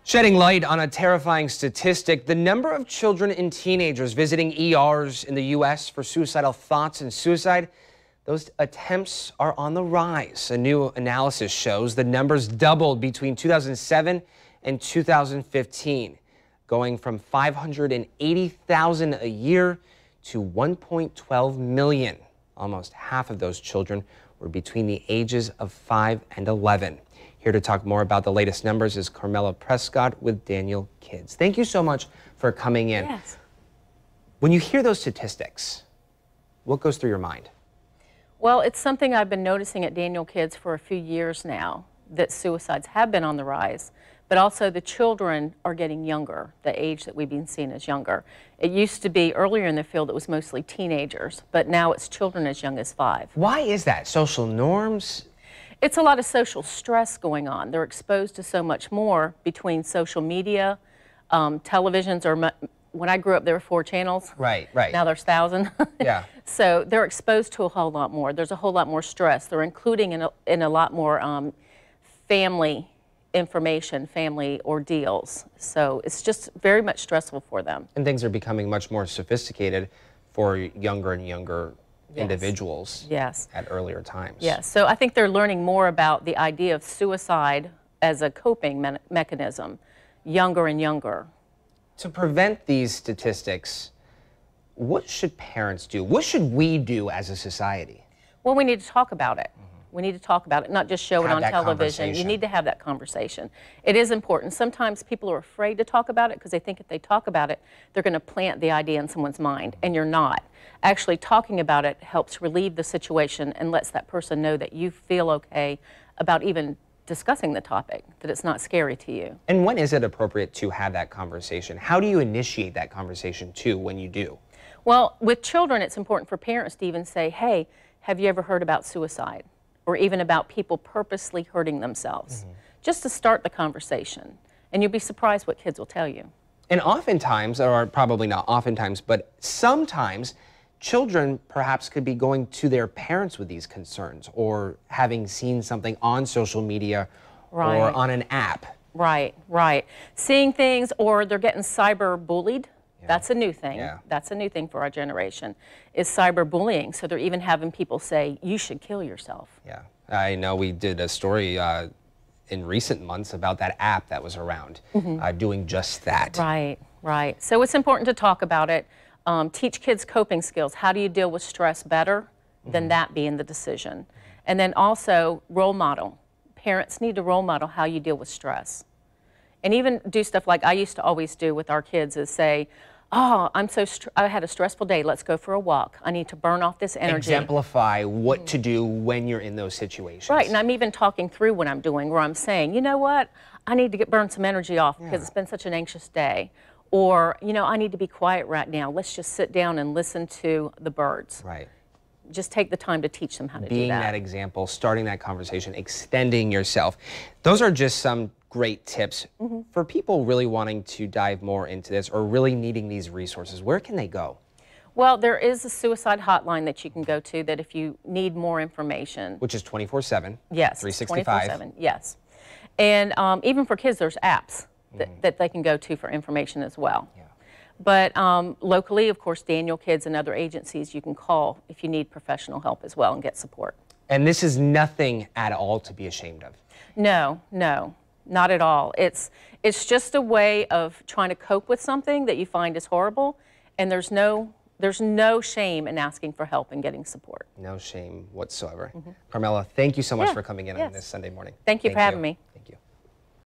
Shedding light on a terrifying statistic, the number of children and teenagers visiting ERs in the U.S. for suicidal thoughts and suicide, those attempts are on the rise. A new analysis shows the numbers doubled between 2007 and 2015, going from 580,000 a year to 1.12 million. Almost half of those children were between the ages of 5 and 11. Here to talk more about the latest numbers is Carmella Prescott with Daniel Kids. Thank you so much for coming in. Yes. When you hear those statistics, what goes through your mind? Well, it's something I've been noticing at Daniel Kids for a few years now, that suicides have been on the rise, but also the children are getting younger, the age that we've been seeing as younger. It used to be earlier in the field it was mostly teenagers, but now it's children as young as 5. Why is that? Social norms? It's a lot of social stress going on. They're exposed to so much more between social media, televisions, or when I grew up there were 4 channels. Right. Now there's 1,000. Yeah. So they're exposed to a whole lot more. There's a whole lot more stress. They're including in a lot more family information, family ordeals. So it's just very much stressful for them. And things are becoming much more sophisticated for younger and younger Yes. individuals. Yes. At earlier times. Yes. So I think they're learning more about the idea of suicide as a coping mechanism, younger and younger. To prevent these statistics, what should parents do? What should we do as a society? Well, we need to talk about it. We need to talk about it, not just show it on television. You need to have that conversation. It is important. Sometimes people are afraid to talk about it because they think if they talk about it, they're going to plant the idea in someone's mind, and you're not. Actually, talking about it helps relieve the situation and lets that person know that you feel okay about even discussing the topic, that it's not scary to you. And when is it appropriate to have that conversation? How do you initiate that conversation too when you do? Well, with children, it's important for parents to even say, hey, have you ever heard about suicide? Or even about people purposely hurting themselves, just to start the conversation. And you'll be surprised what kids will tell you. And oftentimes, or probably not oftentimes, but sometimes, children perhaps could be going to their parents with these concerns or having seen something on social media or on an app. Right. Seeing things, or they're getting cyber bullied. That's a new thing. Yeah. That's a new thing for our generation, is cyberbullying. So they're even having people say, you should kill yourself. Yeah, I know we did a story in recent months about that app that was around doing just that. Right. So it's important to talk about it. Teach kids coping skills. How do you deal with stress better than that being the decision? And then also role model. Parents need to role model how you deal with stress. And even do stuff like I used to always do with our kids is say, oh, I had a stressful day. Let's go for a walk. I need to burn off this energy. Exemplify what to do when you're in those situations. Right, and I'm even talking through what I'm doing, where I'm saying, you know what, I need to burn some energy off because it's been such an anxious day. Or, you know, I need to be quiet right now. Let's just sit down and listen to the birds. Right. Just take the time to teach them how to do that. Being that example, starting that conversation, extending yourself. Those are just some great tips for people really wanting to dive more into this or really needing these resources. Where can they go? Well, there is a suicide hotline that you can go to that if you need more information. Which is 24/7. Yes. 365. 24/7. Yes. And even for kids, there's apps that they can go to for information as well. Yeah. But locally, of course, Daniel Kids and other agencies you can call if you need professional help as well and get support. And this is nothing at all to be ashamed of. No, not at all. It's just a way of trying to cope with something that you find is horrible, and there's no shame in asking for help and getting support. No shame whatsoever. Carmella, thank you so much for coming in on this Sunday morning. Thank you for having me. Thank you.